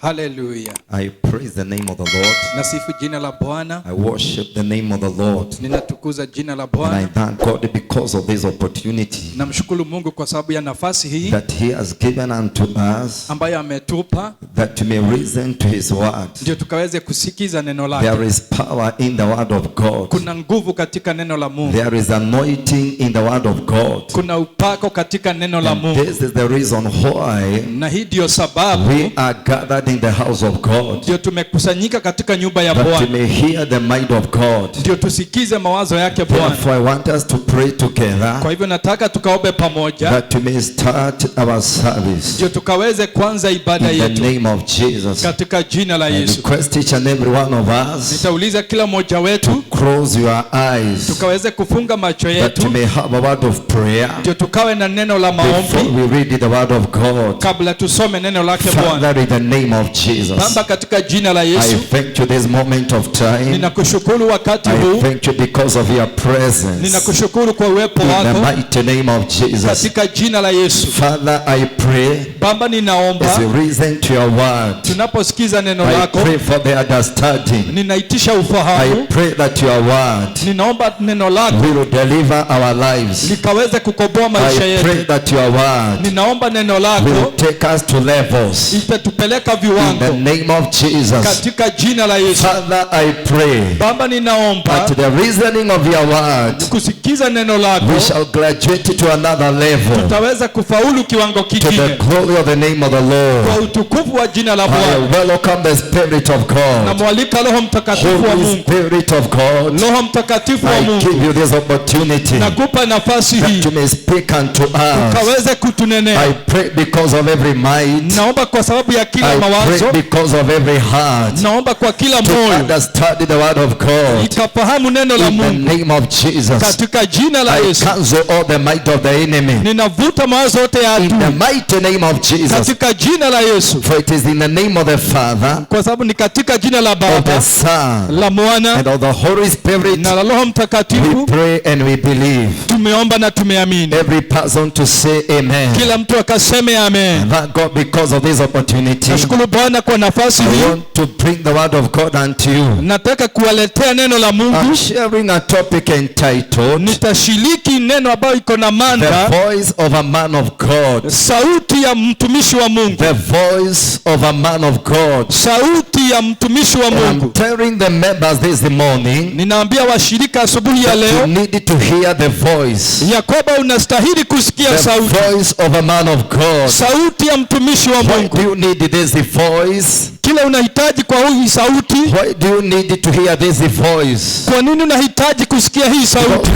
Hallelujah. I praise the name of the Lord. Nasifu jina la Bwana. I worship the name of the Lord. Ninatukuza jina la And I Bwana. thank God because of this opportunity Namshukuru Mungu kwa sababu ya nafasi hii that He has given unto us, ambayo ametupa that we may listen to His word. ndio tukaweze kusikiza neno lake. There is power in the word of God. Kuna nguvu katika neno la Mungu. There is anointing in the word of God. Kuna upako katika neno la And Mungu. this is the reason why Na hii ndio sababu we are gathered in the house of God, ndio tumekusanyika katika nyumba ya that we Bwana. may hear the mind of God. Ndio tusikize mawazo yake Bwana. Therefore I want us to pray together, Kwa hivyo nataka tukaombe pamoja that we may start our service ndio tukaweze kuanza ibada in the yetu name of Jesus. katika jina la I Yesu. request each and every one of us Nitauliza kila mmoja wetu close your eyes, tukaweze kufunga macho that we yetu may have a word of prayer ndio tukawe na neno la before maombi we read the word of God. kabla tusome neno lake Bwana. Father, in the name of Jesus, Baba, katika jina la I Yesu thank you this moment of time. ninakushukuru wakati I huu, thank you because of your presence. ninakushukuru kwa uwepo In the wako mighty name of Jesus. katika jina la Yesu. Father, I pray Baba, as ninaomba we listen to your word, tunaposikiza neno I lako, pray for the understanding. ninaitisha I ufahamu. pray that your word Ninaomba neno lako will deliver our lives. likaweze kukomboa maisha I pray yetu. that your word Ninaomba neno will lako take us to levels. itatupeleka In the viwango name of Jesus. katika jina la Yesu. Father, I pray Baba, ninaomba that the reasoning of your word, kusikiza neno lako we shall graduate to another level, tutaweza kufaulu kiwango to the kingine glory of the name of the kwa Lord. utukufu wa jina la I Bwana. welcome the Spirit of Na God. mwalika Roho Mtakatifu wa Holy Mungu. Spirit of God, Roho Mtakatifu wa I Mungu, give you this opportunity nakupa nafasi that hii you may speak unto us. kaweze kutunenea. I pray because of every mind. Naomba kwa sababu ya kila I mawazo, pray because of every heart naomba kwa kila to moyo understand the word of God. ikafahamu neno la In the Mungu name of Jesus, katika jina la I Yesu. cancel all the might of the enemy. Ninavuta mawazo yote ya In the adui mighty name of Jesus, katika jina la Yesu, for it is in the name of the Father, kwa sababu ni katika jina la of the Baba, Son, la Mwana and of the Holy Spirit, na la Roho we Mtakatifu. pray and we believe. Tumeomba na tumeamini. Every person to say amen. Kila mtu akaseme amen. Thank God because of this opportunity. Nashukuru Bwana kwa nafasi I hii. want to bring the word of God unto you. Nataka kuwaletea neno la I'm Mungu. sharing a topic entitled Nitashiriki neno ambayo iko na The mada, Voice of a Man of God. sauti ya mtumishi wa Mungu. The voice of a man of God. Sauti ya mtumishi wa And I'm Mungu. telling the members this morning Ninaambia washirika asubuhi ya that you leo need to hear the voice. ya kwamba unastahili kusikia The sauti. voice of a man of God. Sauti ya mtumishi wa Why Mungu. do you need this voice? Kila unahitaji kwa hii sauti. Why do you need to hear this voice? Kwa nini unahitaji kusikia hii sauti?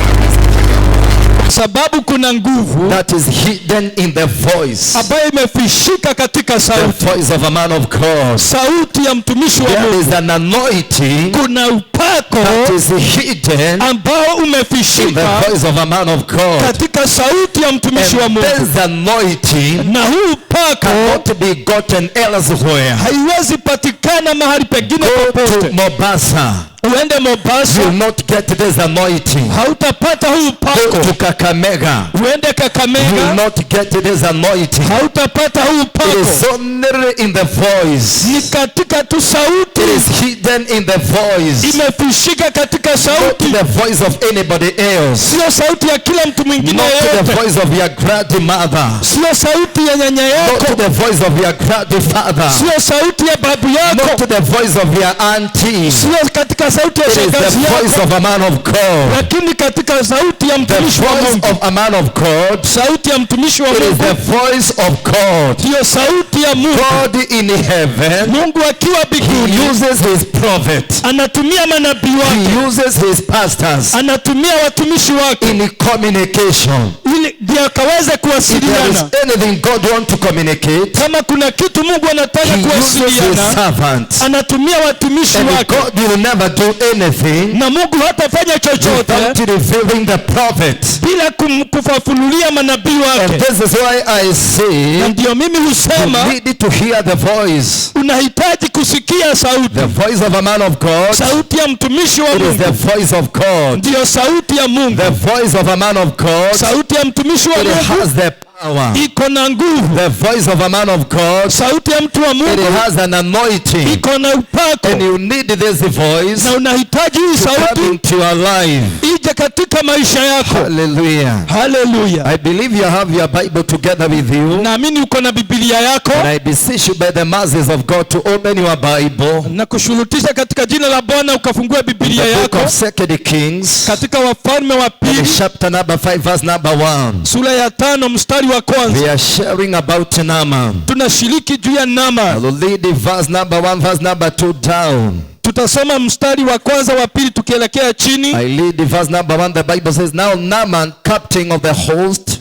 Sababu kuna nguvu That is hidden in the voice. ambayo imefishika katika The sauti. voice of a man of God. Sauti ya mtumishi wa There Mungu. is an anointing Kuna upako that is hidden ambao in the umefishika voice of a man of God. katika sauti ya mtumishi wa And Mungu. this anointing Na huu upako cannot be gotten elsewhere. haiwezi patikana mahali pengine Go to popote. Mombasa, Uende you will Mombasa, not get this anointing. hautapata huu Go upako. to Kakamega, Uende you will Kakamega, not get this anointing. hautapata huu It upako. is only in the voice. Ni katika tu sauti, It is hidden in the voice. imefishika katika Not sauti. the voice of anybody else. Sio sauti ya kila mtu mwingine Not the yote, voice of your grandmother. sio sauti ya nyanya Not yako, the voice of your grandfather. sio sauti ya babu Not yako, the voice of your auntie. sio katika sauti ya It is the shangazi voice yako, of a man of God. lakini katika sauti ya The mtumishi wa voice Mungu. of a man of God. Sauti ya mtumishi wa It is Mungu the voice of God. ndiyo sauti ya Mungu. God in heaven, Mungu akiwa he mbinguni uses his prophets. anatumia manabii wake, He uses his pastors anatumia watumishi wake in communication. ili ndio akaweze If there is kuwasiliana. anything God wants to communicate, Kama kuna kitu Mungu anataka he uses his kuwasiliana, servants. anatumia watumishi And wake, God will never do anything na Mungu hatafanya chochote without revealing the prophet. bila kufafunulia manabii And wake. this is why I Na say ndio mimi you husema need to hear the voice. unahitaji kusikia sauti. The voice of a man of God. Sauti ya mtumishi wa It is Mungu the voice of God. ndiyo sauti ya Mungu. The voice of a man of God. Sauti ya mtumishi wa It Mungu has the power. iko na nguvu. The voice of a man of God, Sauti ya mtu wa it Mungu has an anointing. iko na And upako, you need this voice na unahitaji hii to come sauti into your life. ije katika maisha yako. Hallelujah. Haleluya. I believe you have your Bible together with you. Naamini uko na Biblia yako, And I beseech you by the mercies of God to open your Bible. na kushurutisha katika jina la Bwana ukafungue Biblia The book yako of 2 Kings, katika Wafalme wa Pili chapter number 5, verse number 1. sura ya 5 mstari wa kwanza. We are sharing about Naaman. Tunashiriki juu ya I Naaman. will lead the verse number 1, verse number 2 down. Tutasoma mstari wa kwanza, wa pili tukielekea chini. I lead the verse number 1. The Bible says, Now Naaman, captain of the host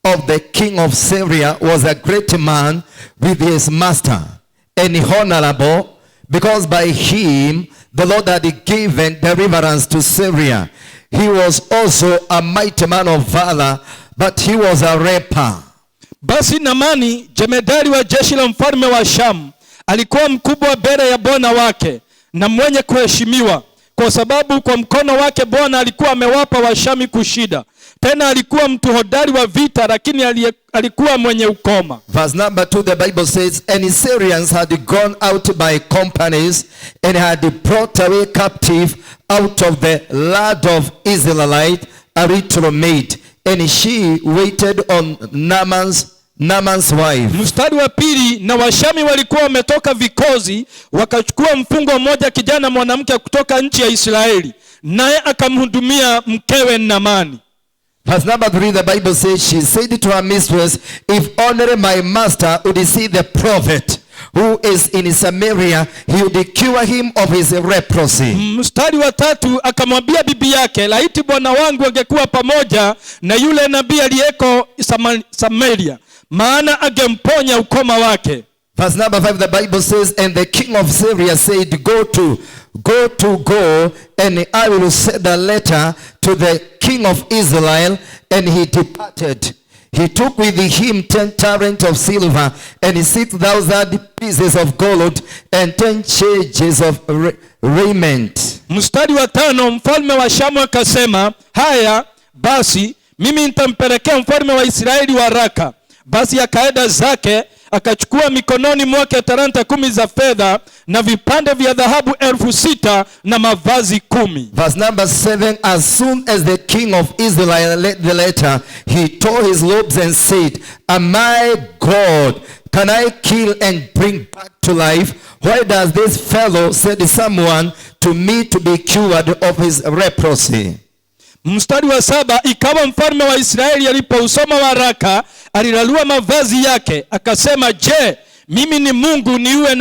of the king of Syria, was a great man with his master, and honorable, because by him the Lord had given deliverance to Syria. He was also a mighty man of valor, but he was a raper. Basi Naamani, jemedari wa jeshi la mfalme wa Shamu, alikuwa mkubwa mbele ya bwana wake na mwenye kuheshimiwa, kwa sababu kwa mkono wake Bwana alikuwa amewapa Washami kushida. Tena alikuwa mtu hodari wa vita, lakini alikuwa mwenye ukoma. Verse number 2, the Bible says, And Syrians had gone out by companies and had brought away captive out of the land of Israelite a little maid, and she waited on Naaman's wife. Mstari wa pili, na Washami walikuwa wametoka vikozi, wakachukua mfungwa mmoja, kijana mwanamke kutoka nchi ya Israeli, naye akamhudumia mkewe Naamani. Verse number 3, the Bible says, She said to her mistress, If only my master would see the prophet who is in Samaria, he would cure him of his leprosy. Mstari wa tatu, akamwambia bibi yake, laiti bwana wangu angekuwa pamoja na yule nabii aliyeko Samaria, maana angemponya ukoma wake. Verse number 5, the Bible says, And the king of Syria said, Go, and I will send a letter to the king of Israel. And he departed. He took with him 10 talents of silver, and 6,000 pieces of gold, and 10 changes of raiment. Mstari wa tano, mfalme wa Shamu akasema, haya basi mimi nitampelekea mfalme wa Israeli waraka. Basi akaenda zake, akachukua mikononi mwake talanta 10 za fedha na vipande vya dhahabu 6,000 na mavazi 10. Verse number 7, As soon as the king of Israel read the letter, he tore his robes and said, My God, can I kill and bring back to life? Why does this fellow send someone to me to be cured of his leprosy? Mstari wa 7, ikawa mfalme wa Israeli alipousoma waraka, alilalua mavazi yake, akasema, Je, mimi ni Mungu niue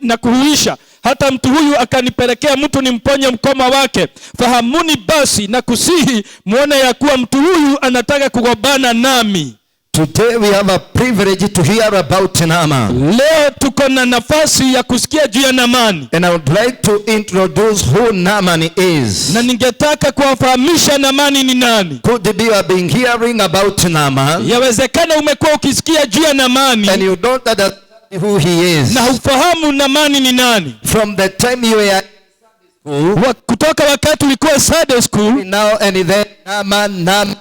na kuhuisha, hata mtu huyu akanipelekea mtu nimponye mkoma wake? Fahamuni basi na kusihi muone ya kuwa mtu huyu anataka kugombana nami. Today we have a privilege to hear about Naaman. Leo tuko na nafasi ya kusikia juu ya Naamani. And I would like to introduce who Naaman is. Na ningetaka kuwafahamisha Naamani ni nani. Could be you have been hearing about Naaman, Yawezekana umekuwa ukisikia juu ya Naamani and you don't understand who he is. na hufahamu Naamani ni nani. From the time you were Kutoka wakati ulikuwa Sunday school, now and then, Naaman.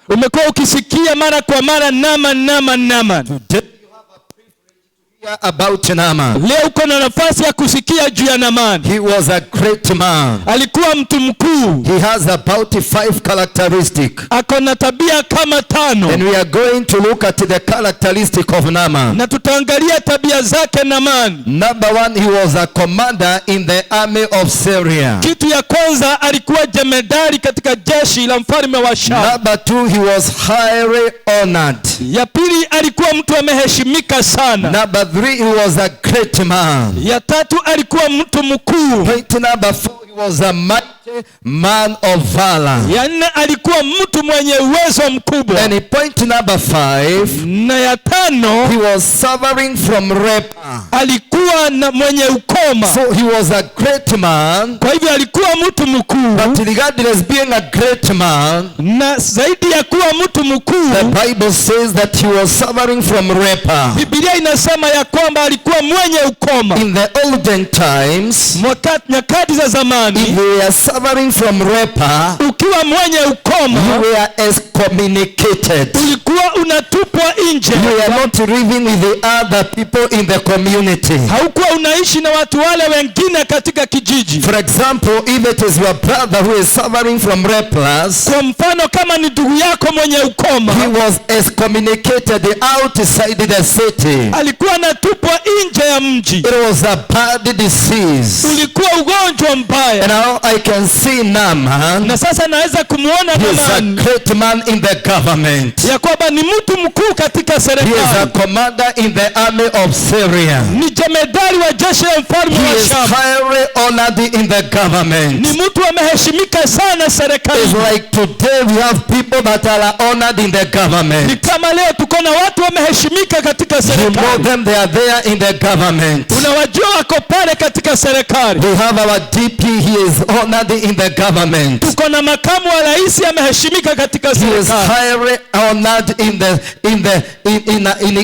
umekuwa ukisikia mara kwa mara Naaman. Today you have a privilege to hear about Naaman. Leo uko na nafasi ya kusikia juu ya Naamani. He was a great man. Alikuwa mtu mkuu. He has about 5 characteristics. Ako na tabia kama 5. And we are going to look at the characteristic of Naaman. Na tutaangalia tabia zake Naamani. Number 1, he was a commander in the army of Syria. Kitu ya kwanza, alikuwa jemedari katika jeshi la mfalme wa Shamu. Number 2, he was highly honored. Ya pili, alikuwa mtu ameheshimika sana. Number 3, he was a great man. Ya tatu, alikuwa mtu mkuu. Point number 4, he was a mighty man of valor. Ya 4, alikuwa mtu mwenye uwezo mkubwa. And point number 5, Na ya 5, he was suffering from leper. alikuwa na mwenye ukoma. So he was a great man. Kwa hivyo alikuwa mtu mkuu. But regardless being a great man, Na zaidi ya kuwa mtu mkuu, the Bible says that he was suffering from leper. Biblia inasema ya kwamba alikuwa mwenye ukoma. In the olden times, Nyakati za zamani, zamani, if you are suffering from leper, ukiwa mwenye ukoma, you were excommunicated. ulikuwa unatupwa nje. You are not living with the other people in the community. Haukuwa unaishi na watu wale wengine katika kijiji. For example, if it is your brother who is suffering from lepers, Kwa mfano, kama ni ndugu yako mwenye ukoma, he was excommunicated outside the city. alikuwa anatupwa nje ya mji. It was a bad disease. Ulikuwa ugonjwa mbaya. And now I can see Naaman. Na sasa naweza kumuona He is a Naamani great man in the government. ya kwamba ni mtu mkuu katika He is a serikali, commander in the army of Syria. ni jemedari wa jeshi la mfalme He wa is Shamu, highly honored in the government. ni mtu ameheshimika sana It's serikali. like today we have people that are honored in the Ni government. kama leo tuko na watu wameheshimika katika You know serikali. them, they are there in the government. Unawajua wako pale katika serikali. We have our DP, he is honored in the government. Tuko na makamu wa rais ameheshimika katika He is serikali. highly honored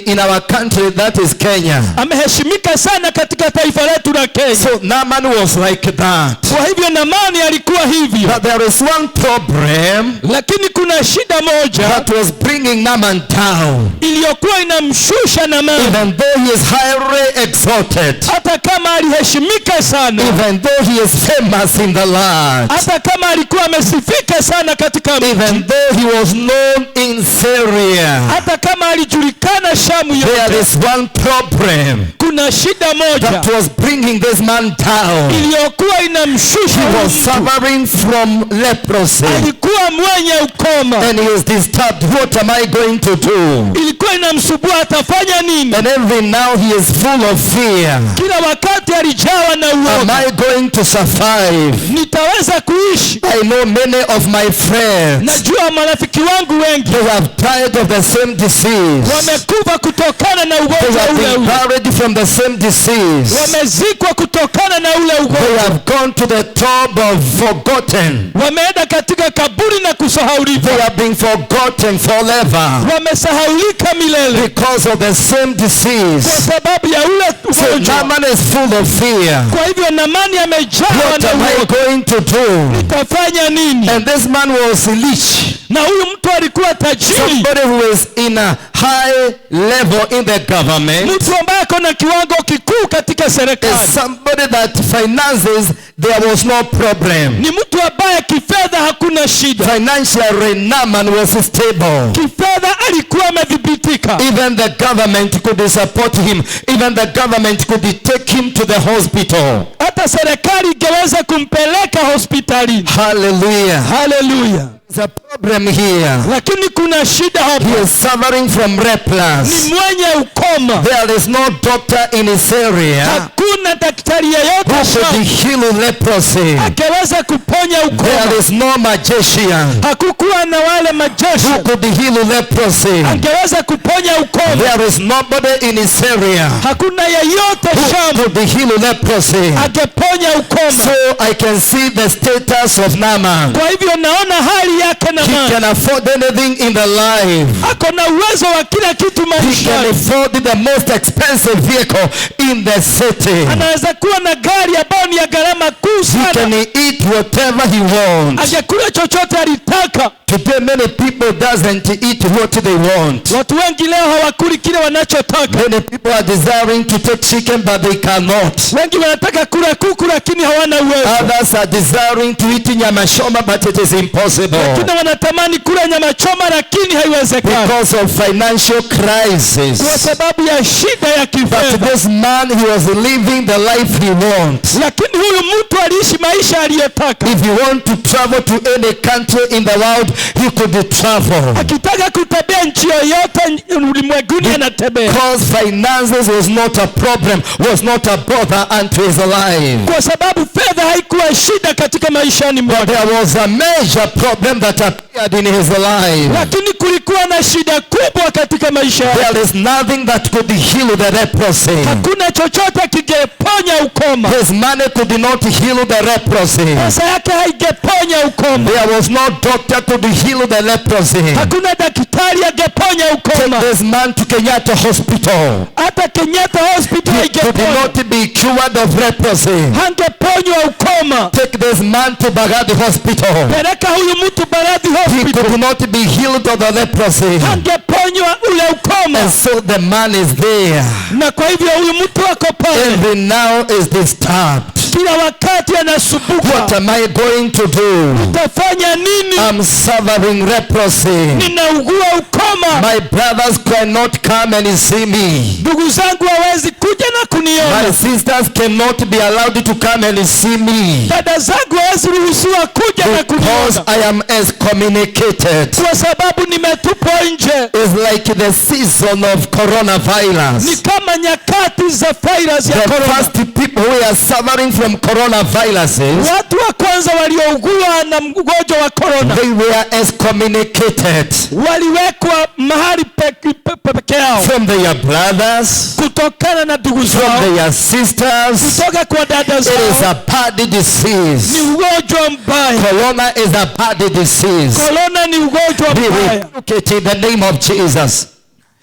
in our country, that is Kenya. Ameheshimika sana katika taifa letu la Kenya. So Naaman was like that. Kwa hivyo Naamani alikuwa hivyo, But there is one problem lakini kuna shida moja that was bringing Naaman down. iliyokuwa inamshusha Naamani. Even though he is highly exalted, Hata kama aliheshimika sana, even though he is famous in the land, hata kama alikuwa amesifika sana katika mji, even though he was known in Syria, hata kama alijulikana Shamu there yote, is one problem kuna shida moja that was bringing this man down. iliyokuwa inamshusha He huyu was mtu. suffering from leprosy, Alikuwa mwenye ukoma, and he was disturbed. What am I going to do? ilikuwa inamsumbua atafanya nini. And every now he is full of fear. Kila wakati alijawa na Am uoga, I going to survive? nitaweza kuishi? I know many of my friends, Najua marafiki wangu wengi they have died of the same disease. wamekufa kutokana na They ugonjwa have ule been ule, buried from the same disease. wamezikwa kutokana na ule They ugonjwa, have gone to the tomb of forgotten. wameenda katika kaburi na kusahaulika, They have been forgotten forever wamesahaulika milele because of the same kwa disease. sababu ya ule So ugonjwa. Naaman is full of fear. Kwa hivyo Naamani amejawa What na am I uoga, going to do? nitafanya nini? And this man was rich. Na huyu mtu alikuwa tajiri, Somebody who is in a high level in the government. mtu ambaye ako na kiwango kikuu katika serikali, Is somebody that finances, there was no problem. ni mtu ambaye kifedha hakuna shida, Financially, Naaman was stable. kifedha alikuwa amedhibitika. Even the government could support him. Even the government could take him to the hospital. Hata serikali ingeweza kumpeleka hospitalini. Hallelujah. Haleluya! There's a problem here. Lakini kuna shida He hapa, is suffering from ni leprosy. mwenye ukoma. There is no doctor in his area Hakuna daktari who yeyote could Shamu heal leprosy. akaweza kuponya There ukoma. is no magician Hakukuwa na wale majeshi who could heal leprosy. angeweza kuponya ukoma. There is nobody in his area Hakuna yeyote who Shamu could heal leprosy. angeponya ukoma. So I can see the status of Naaman. Kwa hivyo naona hali yake He Naamani, can afford anything in the life. ako na uwezo wa kila kitu He can maishani. afford the most expensive vehicle in the city. Anaweza kuwa na gari ambayo ni ya gharama kuu He sana, can eat whatever he wants. angekula chochote alitaka. Today many people doesn't eat what they want. Watu wengi leo hawakuli kile wanachotaka. Many people are desiring to take chicken but they cannot. Wengi wanataka kula kuku lakini hawana uwezo. Others are desiring to eat nyama choma but it is impossible Wengine wanatamani kula nyama choma lakini haiwezekani because of financial crisis. kwa sababu ya shida ya But kifedha. this man, he was living the life he wants. Lakini huyu mtu aliishi maisha aliyotaka. If you want to travel to any country in the world, he could travel. Akitaka kutembea nchi yoyote ulimwenguni anatembea, Because finances was not a problem, was not a bother unto his life. kwa sababu fedha haikuwa shida katika maishani But mwake. there was a major problem that appeared in his life. Lakini kulikuwa na shida kubwa katika maisha yake. There is nothing that could heal the leprosy. Hakuna chochote kingeponya ukoma. His money could not heal the leprosy. Pesa yake haigeponya ukoma. There was no doctor could heal the leprosy. Hakuna daktari angeponya ukoma. Take this man to Kenyatta Hospital. Hata Kenyatta Hospital He could haigeponya. not be cured of leprosy. Hangeponywa ukoma. Take this man to Baghdad Hospital. Peleka huyu mtu Baghdad He Hospital. could not be healed of the leprosy. Hangeponywa ule ukoma. And so the man is there. Na kwa hivyo huyu mtu ako pale. Every now is disturbed. Kila wakati anasumbuka. What am I going to do? Utafanya nini? I'm suffering leprosy. Ninaugua ukoma. My brothers cannot come and see me. Ndugu zangu hawezi kuja na kuniona. My sisters cannot be allowed to come and see me. Dada zangu hawezi ruhusiwa kuja na Because kuniona. I am excommunicated. Kwa sababu nimetupwa nje. It's like the season of Ni coronavirus. kama nyakati za virus ya The corona. first people who are suffering from coronaviruses, Watu wa kwanza waliougua na mgonjwa wa corona they were excommunicated waliwekwa mahali peke yao from their brothers, kutokana na ndugu from zao, their sisters. kutoka kwa dada It is zao. a bad disease. Ni ugonjwa mbaya. Corona is a bad disease. Corona ni ugonjwa We mbaya. rebuke it in the name of Jesus.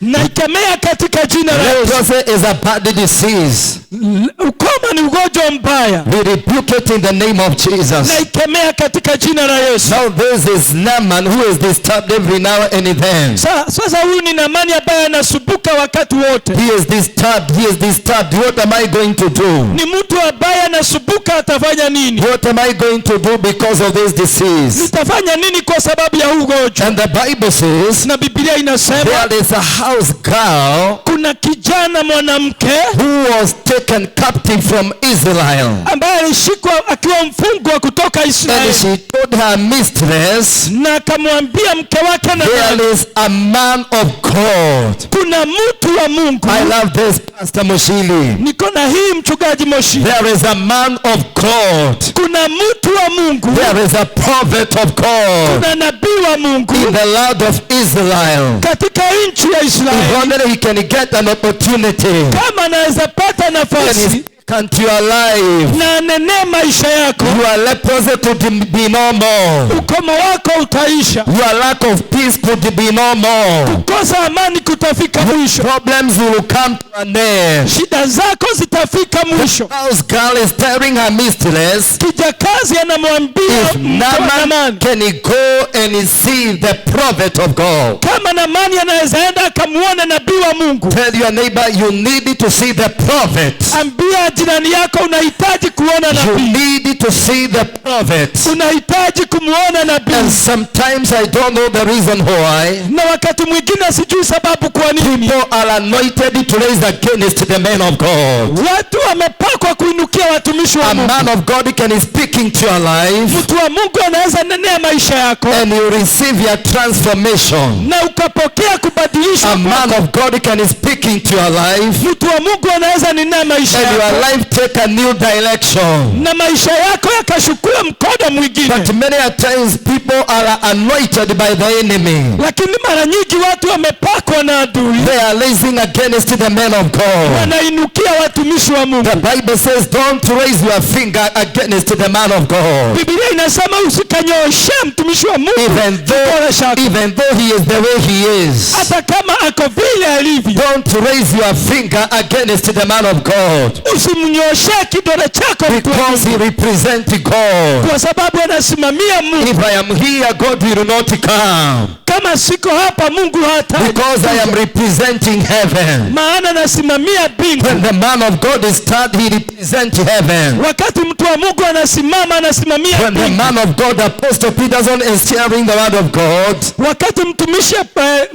Na ikemea katika jina la Yesu. Leprosy is a bad disease. Ukoma ni ugonjwa mbaya. We rebuke it in the name of Jesus. Na ikemea katika jina la Yesu. Now this is Naaman who is disturbed every now and then. Sasa huyu ni Naamani ambaye anasumbuka wakati wote. He is disturbed. He is disturbed. What am I going to do? Ni mtu ambaye anasumbuka, atafanya nini? What am I going to do because of this disease? Nitafanya nini kwa sababu ya huu ugonjwa? And the Bible says Na Biblia inasema there is a house girl kuna kijana mwanamke who was taken captive from Israel. ambaye alishikwa akiwa mfungwa kutoka And Israeli, she told her mistress, na akamwambia mke wake, na there is a man of God. kuna mtu wa Mungu. I love this, Pastor Moshili. Niko na hii mchungaji Moshi. There is a man of God. Kuna mtu wa Mungu, There is a prophet of God kuna nabii wa Mungu in the land of Israel. katika nchi ya If Israeli. only he can get an opportunity Kama anaweza pata and nafasi speak unto your life, na anenee maisha yako, your leprosy could be no more. ukoma wako utaisha, Your lack of peace could be no more. kukosa amani kutafika mwisho, Problems will come to an end. shida zako zitafika mwisho. House girl is telling her mistress, Kijakazi anamwambia if mke wa Naaman Naamani, can he go and see the prophet of God. kama Naamani anaweza enda akamuona nabii wa Mungu. Tell your neighbor you need to see the prophet. Ambia jirani yako unahitaji kuona You nabii, need to see the prophet. unahitaji kumuona And nabii. sometimes I don't know the reason why Na wakati mwingine sijui sababu kwa nini people are anointed to raise against the men of God. watu wamepakwa kuinukia watumishi wa A Mungu. man of God can speak into your life Mtu wa Mungu anaweza nenea maisha yako and you receive your transformation. na ukapokea kubadilishwa. A man of God can speak into your life Mtu wa Mungu anaweza nenea maisha and your yako life take a new direction. na maisha yako yakashukua mkono mwingine. But many a times people are anointed by the enemy. Lakini mara nyingi watu wamepakwa na adui, They are raising against the men of God. wanainukia watumishi wa Mungu. The Bible says don't raise your finger against the man of God. Biblia inasema usikanyoshe mtumishi wa Mungu Even kidole chako, though he is the way he is. hata kama ako vile alivyo. Don't raise your finger against the man of God. Usimnyoshe kidole chako mtu wa Because Mungu, he represents God. kwa sababu anasimamia Mungu. If I am here, God will not come. Kama siko hapa, Mungu hata, Because I am representing heaven. maana nasimamia mbingu. When the man of God is started, he represents heaven. Wakati mtu wa Mungu anasimama, anasimamia When the mbingu. man of God, Apostle Peterson, is sharing the word of God, Wakati mtumishi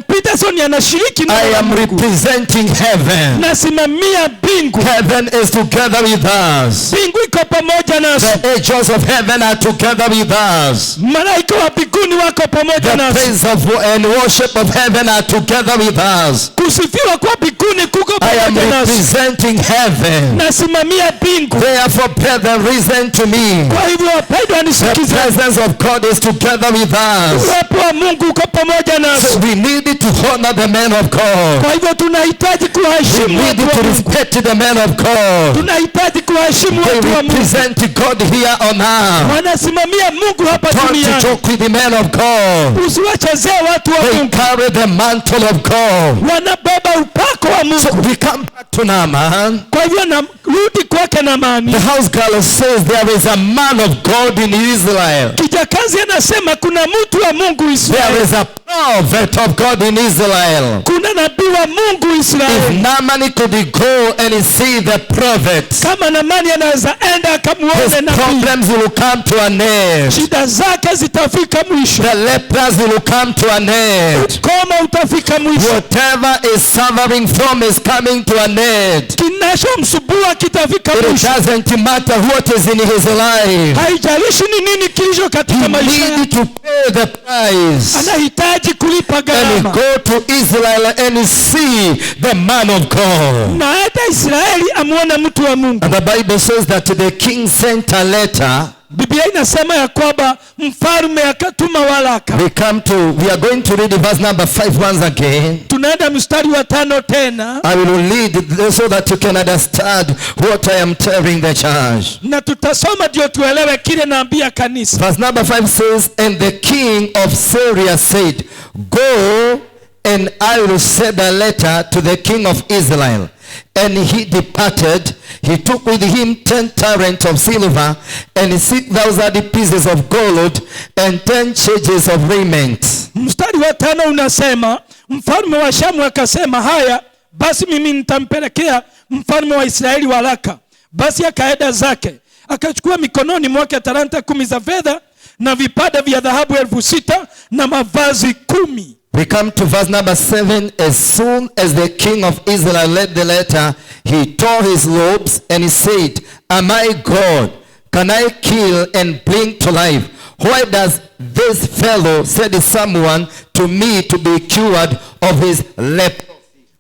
Peterson anashiriki na I am Mungu, representing heaven. nasimamia mbingu. Heaven is together with us. Mbingu iko pamoja nasi, The angels of heaven are together with us. malaika wa mbinguni wako pamoja The nasi, praise of and worship of heaven are together with us. Kusifiwa kwa mbinguni kuko I am pamoja nasi. representing heaven. Nasimamia mbingu. Therefore, brethren, listen to me. Kwa hivyo wapendwa, The nisikize. presence of God is together with us. Uwepo wa Mungu uko pamoja nasi. So we need to honor the men of God. Kwa hivyo tunahitaji We kuheshimu need watu to wa Mungu. respect the men of God. Tunahitaji kuheshimu They watu wa Mungu. represent God here on earth. Wanasimamia Mungu hapa Don't duniani. joke with the men of God. Usiwachezee watu wa They Mungu. carry the mantle of God. Wanabeba upako wa So Mungu. we come back to Naaman. Kwa hivyo rudi kwake Naamani. The house girl says there is a man of God in Israel. Kijakazi anasema kuna mtu wa Mungu There Israeli. is a prophet of God in Israel. Kuna nabii wa Mungu If Israeli. Naaman could go and see the prophet, Kama Naamani anaweza enda his akamuone nabii, problems will come to an end. shida zake zitafika mwisho. The lepers will come to an end. Ukoma utafika mwisho. Whatever is suffering from is coming to an end. Kinachomsumbua kitafika It mwisho. doesn't matter what is in his life. Haijalishi ni nini kilicho katika He maisha needs yake. to pay the price Anahitaji kulipa and gharama. go to Israel and see the man of God. Na hata Israeli amuona mtu wa Mungu. And the Bible says that the king sent a letter. Biblia inasema ya kwamba mfalme akatuma waraka. We are going to read verse number 5 once again. Tunaenda mstari wa 5 tena. I will read so that you can understand what I am telling the church. Na tutasoma ndio tuelewe kile naambia kanisa. Verse number 5 says, and the king of Syria said, go and I will send a letter to the king of Israel. And he departed. He took with him 10 talents of silver and 6,000 pieces of gold and 10 changes of raiment. Mstari wa 5 unasema, mfalme wa Shamu akasema, haya basi mimi nitampelekea mfalme wa Israeli waraka. Basi akaenda zake, akachukua mikononi mwake talanta 10 za fedha na vipande vya dhahabu 6,000 na mavazi 10. We come to verse number 7. As soon as the king of Israel read the letter, he tore his robes and he said, am I God? Can I kill and bring to life? Why does this fellow send someone to me to be cured of his leprosy?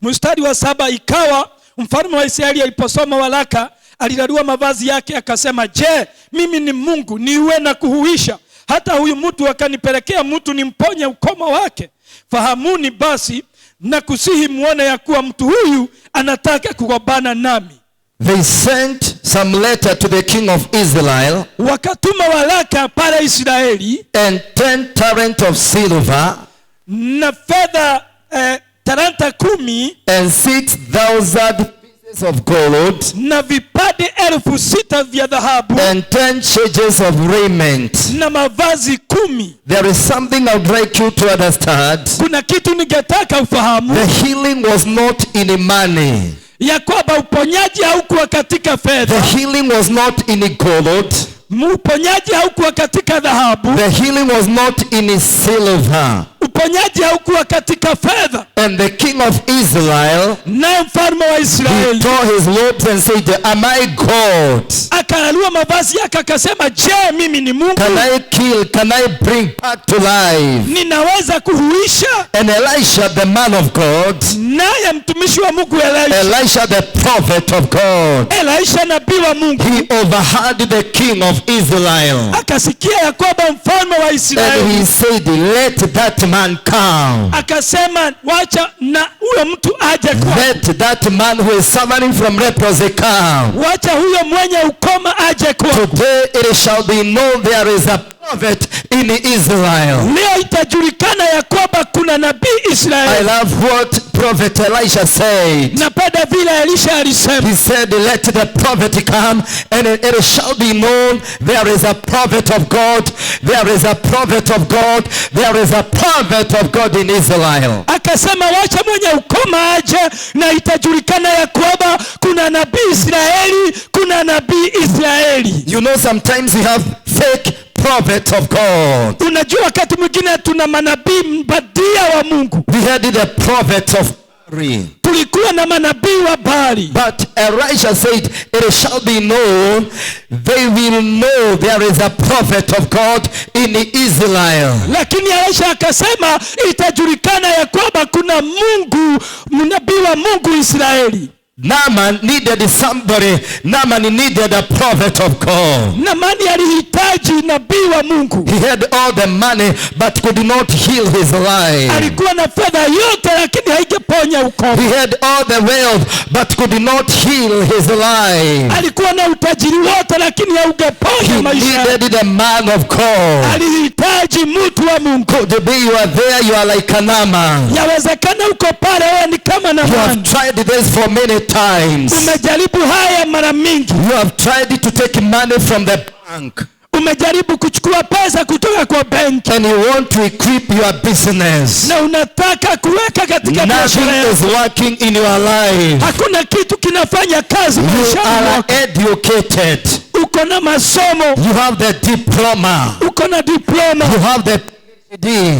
Mstari wa 7, ikawa mfalme wa Israeli aliposoma waraka, alilarua mavazi yake akasema, je, mimi ni Mungu niwe na kuhuisha? Hata huyu mtu akanipelekea mtu nimponye ukoma wake. Fahamuni basi na kusihi muone ya kuwa mtu huyu anataka kugombana nami. They sent some letter to the king of Israel. Wakatuma waraka pale Israeli And 10 talents of silver na fedha talanta 10 and 6,000 pieces of gold na vipande 6,000 vya dhahabu and 10 changes of raiment. na mavazi 10. There is something I would like you to understand. Kuna kitu ningetaka ufahamu, The healing was not in money. ya kwamba uponyaji haukuwa katika The fedha, healing was not in gold. uponyaji haukuwa katika dhahabu, The healing was not in silver. uponyaji haukuwa katika fedha. And the king of Israel, Naye mfalme wa he Israeli tore his robes and said, am I God? akalalua mavazi yake akasema, je, mimi ni Mungu? Can I kill? Can I bring back to life? Ninaweza kuhuisha? And Elisha, the man of God, Naye mtumishi wa Mungu Elisha, the prophet of God, Elisha nabii wa Mungu he overheard the king of Israel. akasikia ya kwamba mfalme wa And Israeli he said, let that man come. akasema, wacha na huyo mtu aje kwa, Let that man who is suffering from leprosy come. wacha huyo mwenye ukoma aje kwa. Today it shall be known there is a prophet in Israel. Leo itajulikana ya kwamba kuna nabii I Israeli. love what prophet Elisha said. Napenda vile Elisha alisema, He said, let the prophet come and it shall be known there is a prophet of God. There is a prophet of God. There is a prophet of God in Israel. akasema wacha mwenye ukoma aje na itajulikana ya kwamba kuna nabii Israeli, kuna nabii Israeli. You know, sometimes we have fake prophets of God. Unajua wakati mwingine tuna manabii mbadia wa Mungu. We had the prophets of angry. Tulikuwa na manabii wa Baali. But Elisha said, it shall be known, they will know there is a prophet of God in Israel. Lakini Elisha akasema itajulikana ya kwamba kuna Mungu, mnabii wa Mungu Israeli. Naaman needed somebody. Naaman needed a prophet of God. Naamani alihitaji nabii wa Mungu. He had all the money but could not heal his life. Alikuwa na fedha yote lakini haigeponya ukoma. He had all the wealth but could not heal his life. Alikuwa na utajiri wote lakini haugeponya maisha. He needed a man of God. Alihitaji mtu wa Mungu. Could be you are there, you are like a Naaman. Yawezekana uko pale wewe ni kama Naamani. You have tried this for many times. Umejaribu haya mara mingi. You have tried to take money from the bank. Umejaribu kuchukua pesa kutoka kwa benki. And you want to equip your business. Na unataka kuweka katika biashara Nothing yako. is working in your life. Hakuna kitu kinafanya kazi You maishani are mwako. educated. Uko na masomo. You have the diploma. Uko na diploma. You have the PhD.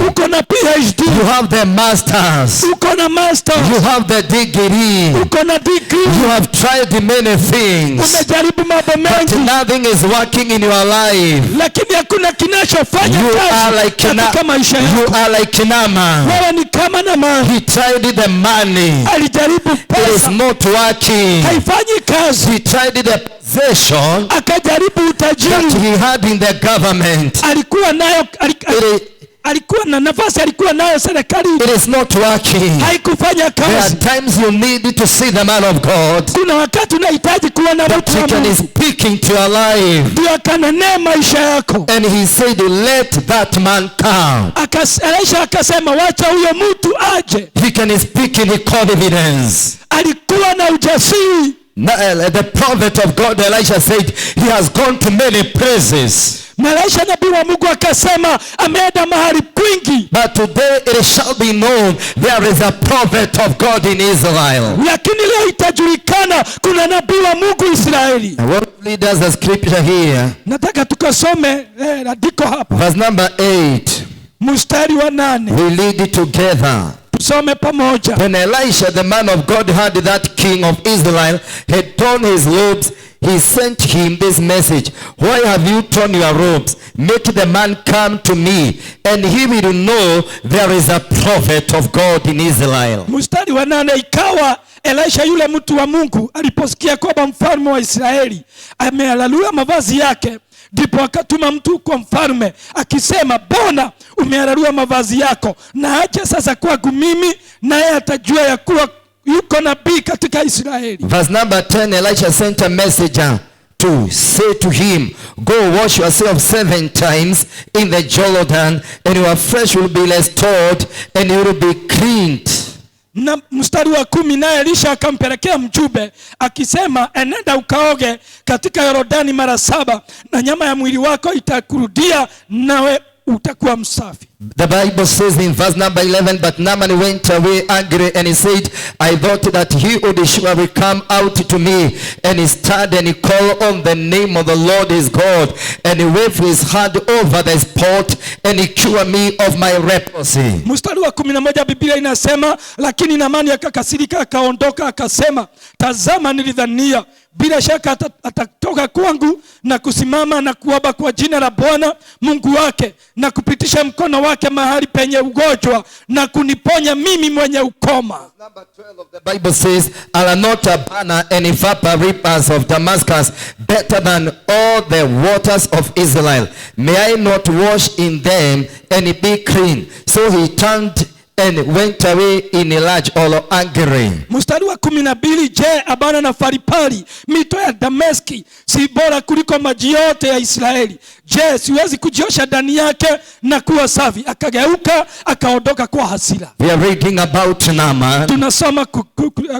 Uko na PhD. You have the masters. Uko na master. You have the degree. Uko na degree. You have tried many things. Umejaribu mambo But mengi. nothing is working in your life. Lakini hakuna kinachofanya You are kazi like katika maisha you yako. are like Naaman. Wewe ni kama Naamani. He tried the money. Alijaribu It is pesa. not working. Haifanyi kazi. He tried the possession Akajaribu that utajiri. he had in the government. Alikuwa nayo alikuwa na nafasi, alikuwa nayo serikali. It is not working. Haikufanya There are kazi. times you need to see the man of God Kuna wakati unahitaji kuona that mtu wa he can Mungu. speak into your life. Ndio akanenea maisha yako. And he said, let that man come. Elisha akasema wacha huyo mtu aje. He can speak in confidence. Alikuwa na ujasiri. The prophet of God Elisha said he has gone to many places. Na Elisha nabii wa Mungu akasema ameenda mahali kwingi. But today it shall be known there is a prophet of God in Israel. Lakini leo itajulikana kuna nabii wa Mungu Israeli. I want to lead us the scripture here. Nataka tukasome andiko hapa. Verse number 8. Mstari wa 8. We lead it together. Tusome pamoja. When Elisha, the man of God, heard that king of Israel had torn his robes, he sent him this message. Why have you torn your robes? Make the man come to me, and he will know there is a prophet of God in Israel. Mstari wa 8, ikawa Elisha yule mtu wa Mungu aliposikia kwamba mfalme wa Israeli amealalua mavazi yake, ndipo akatuma mtu kwa mfalme akisema, bona umealalua mavazi yako, na acha sasa kwangu mimi, naye atajua ya kuwa yuko nabii katika Israeli. Verse number 10, Elisha sent a messenger to say to him, go wash yourself 7 times in the Jordan, and your flesh will be restored, and you will be cleaned. Na mstari wa 10, naye Elisha akampelekea mjumbe akisema, enenda ukaoge katika Yordani mara 7 na nyama ya mwili wako itakurudia, nawe utakuwa msafi. The Bible says in verse number 11, but Naaman went away angry, and he said, I thought that he would surely come out to me, and he stood and he called on the name of the Lord his God, and he waved his hand over the spot, and he cured me of my leprosy. Mstari wa 11 Biblia inasema, lakini Naamani akakasirika akaondoka akasema, tazama nilidhania bila shaka atatoka kwangu na kusimama na kuomba kwa jina la Bwana Mungu wake na kupitisha mkono wake mahali penye ugonjwa na kuniponya mimi mwenye ukoma. Number 12 of the Bible says, are not Abana and Ephapa reapers of Damascus better than all the waters of Israel? May I not wash in them and be clean? So he turned and went away in a large or angry. Mstari wa 12, je, Abana na Faripari mito ya Dameski si bora kuliko maji yote ya Israeli? Je, siwezi kujiosha ndani yake na kuwa safi? Akageuka akaondoka kwa hasira. We are reading about Naaman. Tunasoma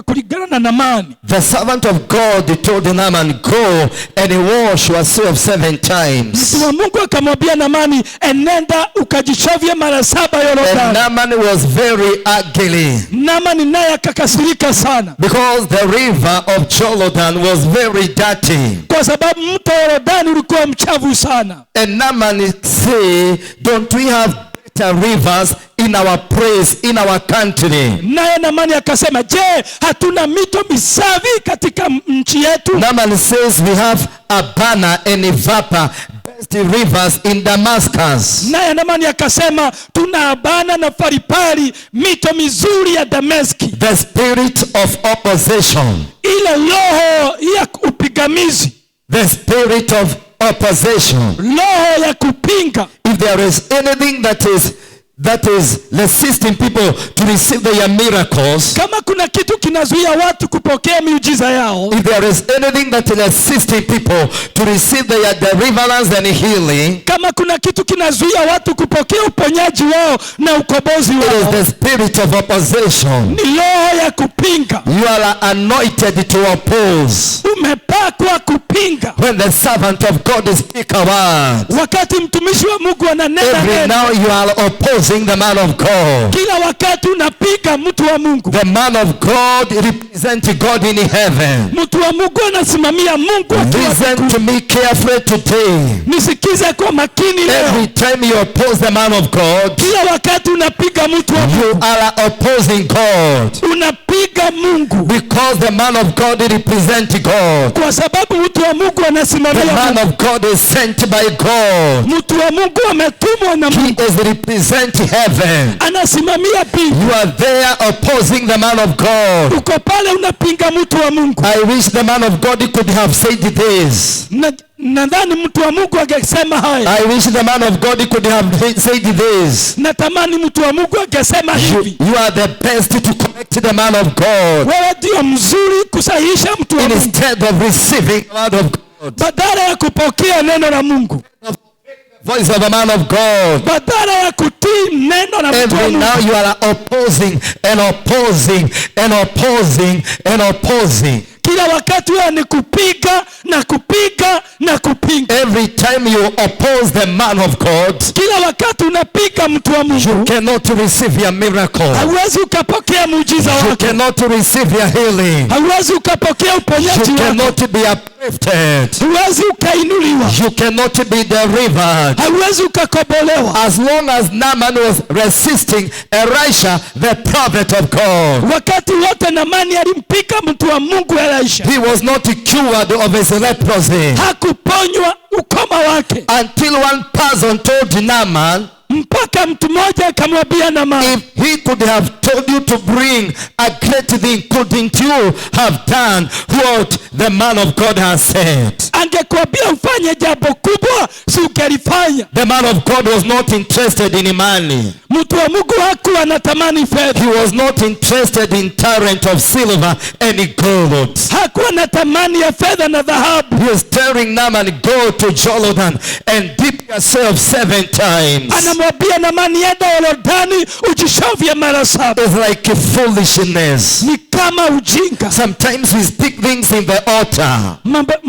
kulingana na Naamani. The servant of God told Naaman, go and wash yourself 7 times. Mtu wa Mungu akamwambia Naamani, enenda ukajichovye mara 7 And Yordani. Naaman was very ugly, Naamani naye akakasirika sana, because the river of Jordan was very dirty. kwa sababu mto wa Yordani ulikuwa mchafu sana. And Naaman say, don't we have greater rivers in our praise, in our country. Naye Naamani akasema, je, hatuna mito misafi katika nchi yetu? Naaman says we have Abana and Vapa, best rivers in Damascus. Naye Naamani akasema, tuna Abana na Faripari, mito mizuri ya Dameski. The spirit of opposition. Ile roho ya upigamizi. The spirit of opposition. Roho ya kupinga. If there is anything that is resisting people to receive their miracles, kama kuna kitu kinazuia watu kupokea miujiza yao, if there is anything that is resisting people to receive their deliverance and healing, kama kuna kitu kinazuia watu kupokea uponyaji wao na ukombozi it wao, is the spirit of opposition. ni roho ya kupinga. You are anointed to oppose. Umepakwa kupinga. When the servant of God speaks a word, Wakati mtumishi wa Mungu ananena every neno, now you are opposing the man of God. kila wakati unapiga mtu wa Mungu. The man of God represents God in heaven. Mtu wa Mungu anasimamia Mungu akiwa Listen mbinguni. to me carefully today. Nisikize kwa makini leo. Every time you oppose the man of God, Kila wakati unapiga mtu wa Mungu, you are opposing God. unapiga Mungu. Because the man of God represents God. Kwa sababu mtu wa Mungu The anasimamia man Mungu. of God is sent by God. Mtu wa Mungu ametumwa na He Mungu. is representing heaven. Anasimamia bingu. You are there opposing the man of God. Uko pale unapinga mtu wa Mungu. I wish the man of God could have said this. Nadhani mtu wa Mungu angesema haya. I wish the man of God could have said this. Natamani mtu wa Mungu angesema hivi. You are the best to correct the man of God. Wewe ndio mzuri kusahihisha mtu wa Mungu. Instead of receiving the word of God. Badala ya kupokea neno la Mungu. Voice of a man of God. Badala ya kutii neno la mtu wa Every Mungu. now you are opposing and opposing and opposing and opposing. Kila wakati wewe ni kupiga na kupiga na kupinga. Every time you oppose the man of God, Kila wakati unapiga mtu wa you Mungu, cannot receive your miracle. hauwezi ukapokea muujiza You wako. cannot receive your healing. Hauwezi ukapokea uponyaji You wako. cannot be uplifted. Hauwezi ukainuliwa. You cannot be delivered. Hauwezi ukakombolewa. As long as Naaman was resisting Elisha, the prophet of God, Wakati wote Naamani alimpiga mtu wa Mungu Elisha, he was not cured of his leprosy. hakuponywa ukoma wake, Until one person told Naaman, mpaka mtu mmoja akamwambia Naamani, if he could have told you to bring a great thing, couldn't you have done what the man of God has said? angekuambia ufanye jambo kubwa, si ungelifanya. The man of God was not interested in money. Mtu wa Mungu hakuwa anatamani fedha, He was not interested in talent of silver and gold. hakuwa na tamani ya fedha na dhahabu. He was telling Naaman, go to Jordan and dip yourself 7 times. Anamwambia Naamani, enda Yordani ujishovye mara 7. It's like foolishness. Ni kama ujinga. Sometimes we speak things in the altar.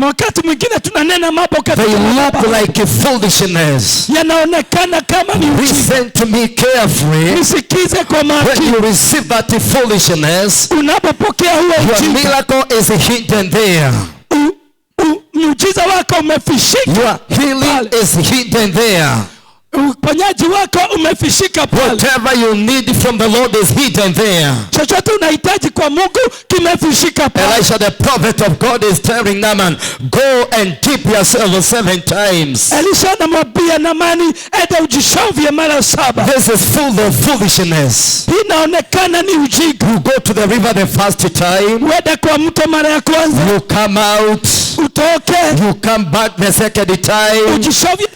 Wakati mwingine tunanena mambo They katika look madhabahu, like foolishness. yanaonekana kama ni ujinga. Listen to me carefully. Nisikize kwa When makini. you receive that foolishness, Unapopokea huo your ujinga, miracle is hidden there. muujiza wako umefishika. Your healing is hidden there. Uponyaji wako umefishika pale. Whatever you need from the Lord is hidden there. Chochote unahitaji kwa Mungu kimefishika pale. Elisha the prophet of God is telling Naaman, go and dip yourself 7 times. Elisha anamwambia Naamani, enda ujishovye mara 7. This is full of foolishness. Hii inaonekana ni ujinga. You go to the river the first time, Uende kwa mto mara ya kwanza, you come out, utoke, you come back the second time, ujishovye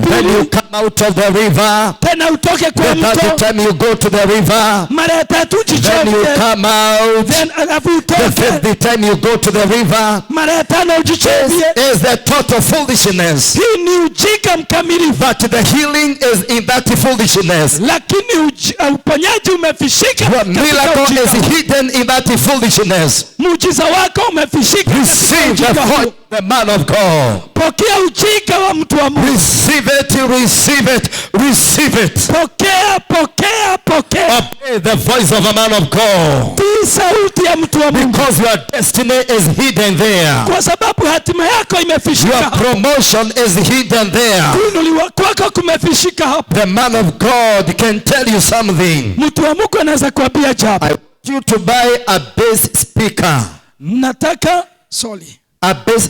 then you come out of the river, tena utoke kwa the third mto time you go to the river, mara ya 3, then you ujishovye, come out, then alafu the utoke fifth time you go to the river. mara ya 5, ujishovye. Is the total foolishness. Hii ni ujinga mkamilifu, But the healing is in that foolishness. lakini uponyaji umefishika Your katika miracle ujinga. is hidden in that foolishness. Muujiza wako umefishika katika Receive the ujinga huu. the man of God. Pokea ujinga wa mtu wa Mungu. Receive it, receive it, receive it. Pokea, pokea, pokea. Obey the voice of a man of God. Tii sauti ya mtu wa Mungu. Because your destiny is hidden there. Kwa sababu hatima yako imefishika Your hapo. promotion is hidden there. Kuinuliwa kwako kumefishika hapo. The man of God can tell you something. Mtu wa Mungu anaweza kuambia jambo. I want you to buy a bass speaker.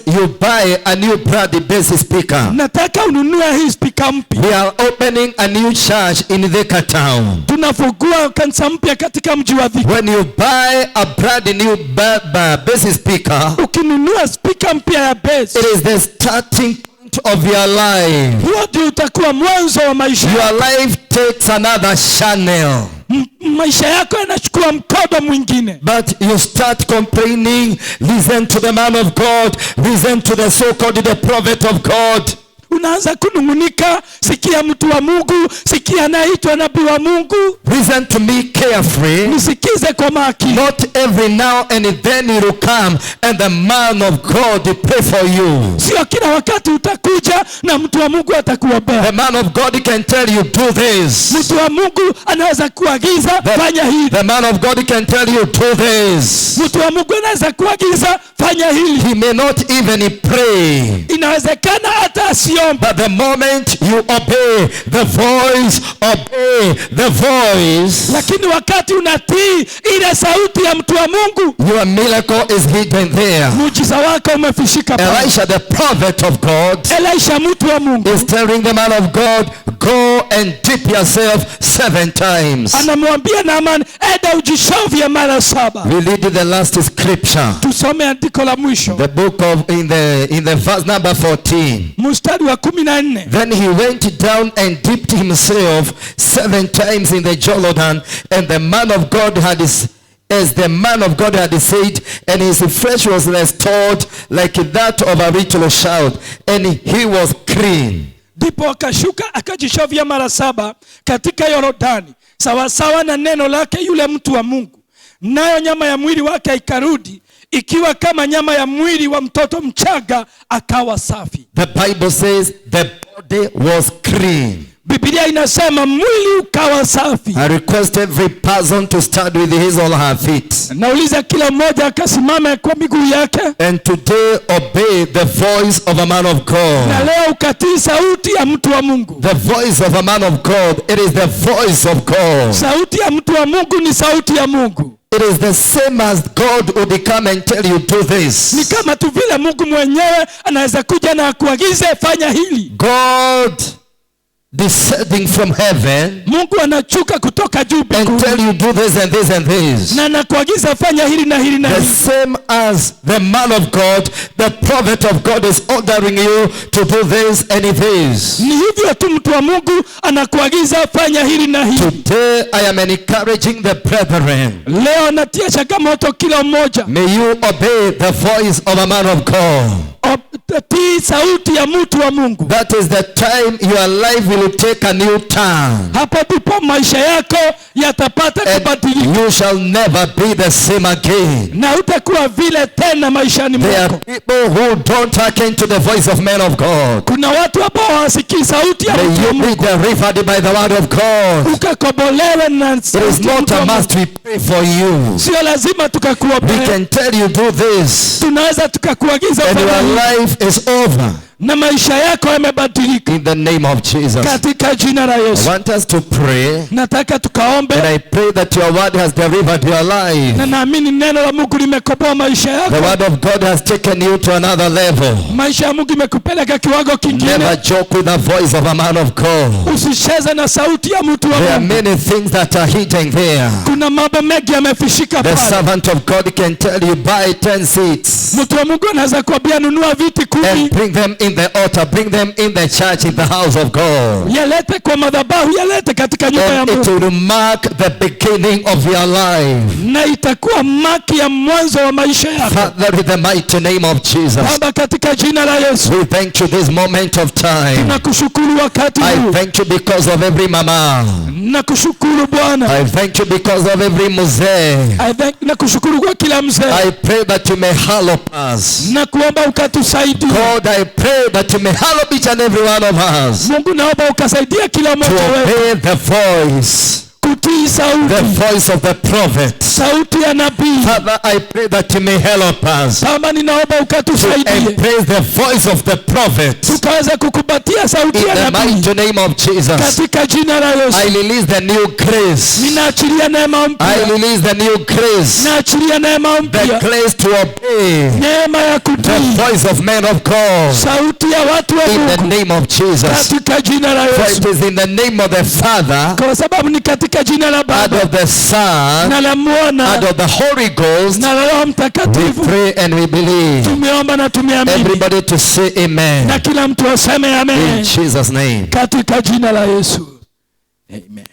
You buy a new brand bass speaker. Nataka ununue hii speaker mpya. We are opening a new church in Thika town. Tunafungua kanisa mpya katika mji wa Thika. When you buy a brand new bass speaker, ukinunua speaker mpya ya bass, it is the starting point of your life. Huo ndio utakuwa mwanzo wa maisha. Your life takes another channel. Maisha yako yanachukua mkondo mwingine. But you start complaining. Listen to the man of God. Listen to the so-called the prophet of God. Unaanza kunungunika, sikia mtu wa Mungu, sikia anaitwa nabii wa Mungu. Listen to me carefully. Nisikize kwa makini. Not every now and then it will come and the man of God will pray for you. Sio kila wakati utakuja na mtu wa Mungu atakuombea. The man of God can tell you do this. Mtu wa Mungu anaweza kuagiza fanya hili. The man of God can tell you do this. Mtu wa Mungu anaweza kuagiza fanya hili. He may not even pray. Inawezekana hata asio. But the moment you obey the voice, lakini wakati unatii ile sauti ya mtu wa Mungu, your miracle is hidden there. Muujiza wako umefishika pale. Elisha the prophet of God, Elisha mtu wa Mungu, is telling the man of God, go and dip yourself 7 times. Anamwambia Naaman, enda ujishovye mara 7. We read the last scripture. Tusome andiko la mwisho. The book of in the verse number 14. Mstari wa 14. Then he went down and dipped himself 7 times in the Jordan, and the man of God had as the man of God had said, and his flesh was restored like that of a little child, and he was clean. Ndipo akashuka akajishovya mara 7 katika Yordani, sawa sawa na neno lake yule mtu wa Mungu, nayo nyama ya mwili wake ikarudi ikiwa kama nyama ya mwili wa mtoto mchanga, akawa safi. The Bible says the body was clean. Biblia inasema mwili ukawa safi. I request every person to stand with his or her feet. Nauliza kila mmoja akasimame kwa miguu yake. And today obey the voice of a man of God. Na leo ukatii sauti ya mtu wa Mungu. The voice of a man of God, it is the voice of God. Sauti ya mtu wa Mungu ni sauti ya Mungu. It is the same as God would come and tell you do this. Ni kama tu vile Mungu mwenyewe anaweza kuja na kuagize fanya hili. God descending from heaven, Mungu anachuka kutoka juu mbinguni, and tell you do this and this and this. na anakuagiza fanya hili na hili na hili. The same as the man of God, the prophet of God is ordering you to do this and this. Ni hivyo tu mtu wa Mungu anakuagiza fanya hili na hili. Today I am encouraging the brethren. Leo natia changamoto kila mmoja. May you obey the voice of a man of God. Tii sauti ya mtu wa Mungu. That is the time your life will take a new turn. Hapo ndipo maisha yako yatapata kubadilika. You shall never be the same again. Na utakuwa vile tena maishani There are mwako. people who don't hearken to the voice of men of God. Kuna watu ambao hawasikii sauti ya mtu May wa you be Mungu. delivered by the word of God. Ukakobolewe na It sauti is ya not mtu a wa Mungu. must we pray for you. Sio lazima We tukakuombea. can tell you do this, Tunaweza tukakuagiza and fanya your hili. life is over. Na maisha yako yamebadilika In the name of Jesus. katika jina la I Yesu. want us to pray, Nataka tukaombe, and I pray that your word has delivered your life. na naamini neno la Mungu limekomboa maisha The yako. word of God has taken you to another level. Maisha ya Mungu imekupeleka kiwango kingine. Never joke with the voice of a man of God. Usicheze na sauti ya mtu wa There are Mungu. many things that are hidden there. Kuna mambo mengi yamefishika The pale. servant of God can tell you buy 10 seats Mtu wa Mungu anaweza kuambia nunua viti 10 and bring them in in the altar, bring them in the church, in the house of God. Yalete kwa madhabahu, yalete katika nyumba ya And it Mungu. will mark the beginning of your life. Na itakuwa maki ya mwanzo wa maisha yako. Father, in the mighty name of Jesus, Baba, katika jina la Yesu, we thank you this moment of time. tunakushukuru wakati huu. I thank you because of every mama. Nakushukuru Bwana. I thank you because of every mzee. Nakushukuru kwa kila mzee. I pray that you may help us. Na kuomba ukatusaidie. God, I pray that you may help each and every one of us Mungu, naomba ukasaidia kila to mmoja wetu obey the voice, kutii sauti, the voice of the prophet. sauti ya nabii. Father, I pray that you may help us Baba, ninaomba to ukatusaidie embrace the voice of the prophet. tukaweza kukupatia sauti In ya the nabii mighty name of Jesus, katika jina la Yesu. I release the new grace. Ninaachilia neema I mpya, release the new grace. naachilia neema The mpya, grace to obey neema ya the kutii voice of men of God. sauti ya watu wa In the Mungu name of Jesus. katika jina la For Yesu, it is in the name of the Father, kwa sababu ni katika jina la and Baba of the Son, na la and Mwana of the Holy Ghost, na la Roho we Mtakatifu. pray and we believe. Tumeomba na tumeamini, Everybody to say amen. na kila mtu aseme In amen Jesus' name. katika jina la Yesu, amen.